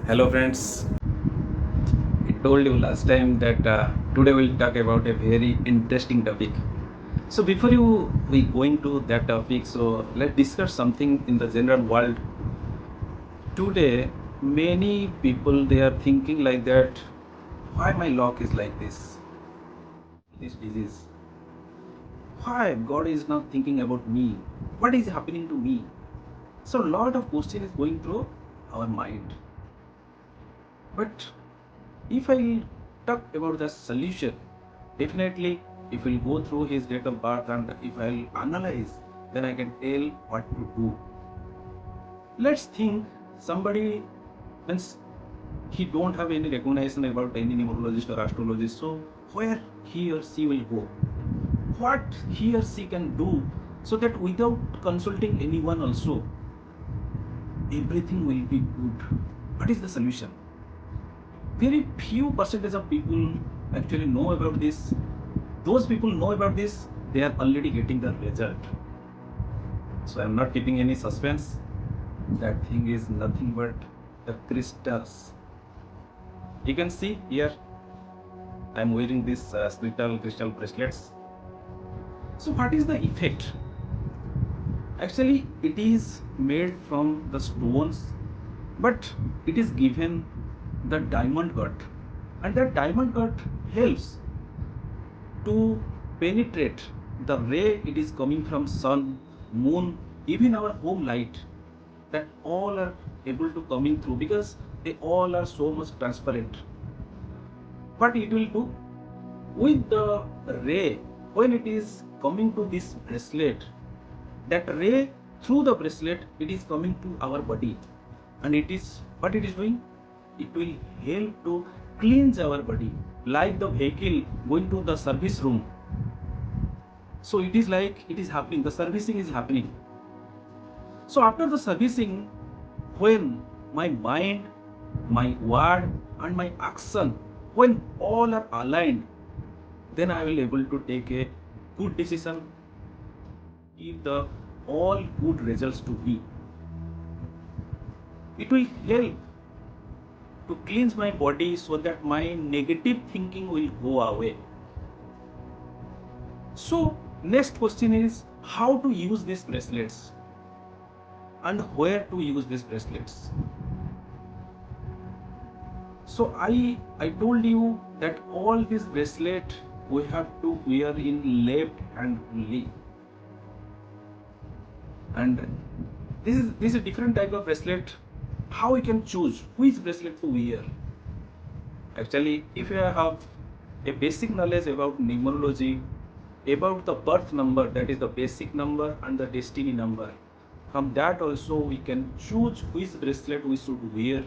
Hello friends, I told you last time that today we'll talk about a very interesting topic. So before we going to that topic, so let's discuss something in the general world. Today, many people they are thinking like that. Why my luck is like this disease? Why God is not thinking about me? What is happening to me? So lot of question is going through our mind. But if I talk about the solution, definitely if we'll go through his date of birth and if I'll analyze, then I can tell what to do. Let's think somebody means he don't have any recognition about any numerologist or astrologist, so where he or she will go? What he or she can do so that without consulting anyone also, everything will be good. What is the solution? Very few percentage of people actually know about this. Those people know about this, they are already getting the result. So I'm not keeping any suspense. That thing is nothing but the crystals. You can see here I'm wearing this crystal bracelets. So what is the effect? Actually it is made from the stones, but it is given the diamond cut, and that diamond cut helps to penetrate the ray it is coming from sun, moon, even our home light, that all are able to coming through because they all are so much transparent. What it will do with the ray when it is coming to this bracelet, that ray through the bracelet it is coming to our body, and it is what it is doing, it will help to cleanse our body like the vehicle going to the service room. So it is like it is happening, the servicing is happening. So after the servicing, when my mind, my word and my action, when all are aligned, then I will able to take a good decision, give the all good results to me. It will help to cleanse my body so that my negative thinking will go away. So next question is how to use these bracelets and where to use these bracelets. So I told you that all these bracelet we have to wear in left hand only, and this is a different type of bracelet. How we can choose which bracelet to wear? Actually, if you have a basic knowledge about numerology, about the birth number, that is the basic number and the destiny number, from that also we can choose which bracelet we should wear.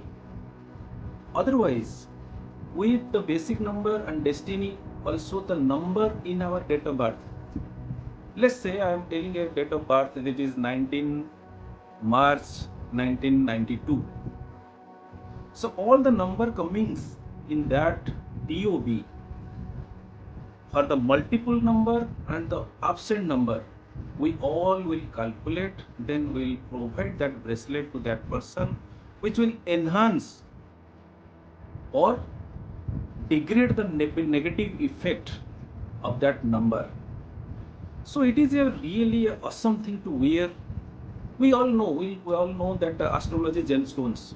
Otherwise, with the basic number and destiny, also the number in our date of birth. Let's say I am telling a date of birth that is 19 March 1992. So all the number comings in that DOB for the multiple number and the absent number, we all will calculate, then we will provide that bracelet to that person, which will enhance or degrade the negative effect of that number. So it is a really awesome thing to wear. We all know that astrology gemstones.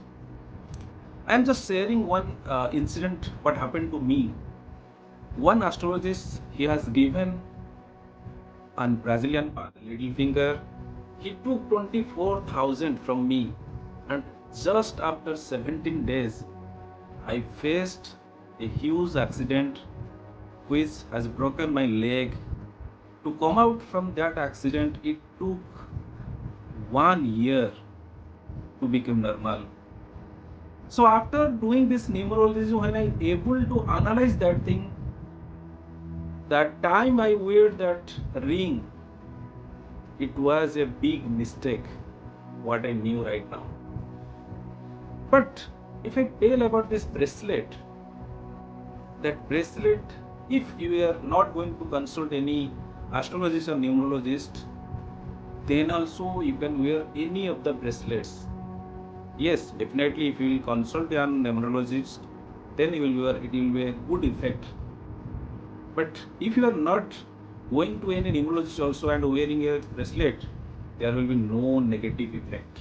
I am just sharing one incident what happened to me. One astrologist, he has given an Brazilian little finger. He took 24,000 from me, and just after 17 days, I faced a huge accident which has broken my leg. To come out from that accident, it took 1 year to become normal. So after doing this numerology, when I able to analyze that thing, that time I wear that ring, it was a big mistake, what I knew right now. But if I tell about this bracelet, that bracelet, if you are not going to consult any astrologist or numerologist, then also you can wear any of the bracelets. Yes, definitely. If you will consult an numerologist, then it will be a good effect. But if you are not going to any numerologist also and wearing a bracelet, there will be no negative effect.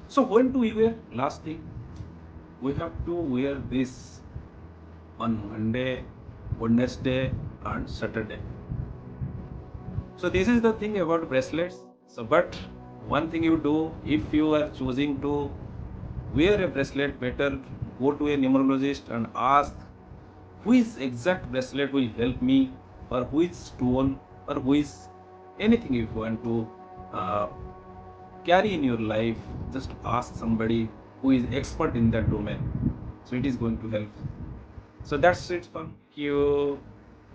So when do we wear? Last thing, we have to wear this on Monday, Wednesday, and Saturday. So this is the thing about bracelets. So, but one thing you do, if you are choosing to wear a bracelet, better go to a numerologist and ask which exact bracelet will help me, or which stone, or which anything if you want to uh, carry in your life. Just ask somebody who is expert in that domain. So it is going to help. So that's it for you.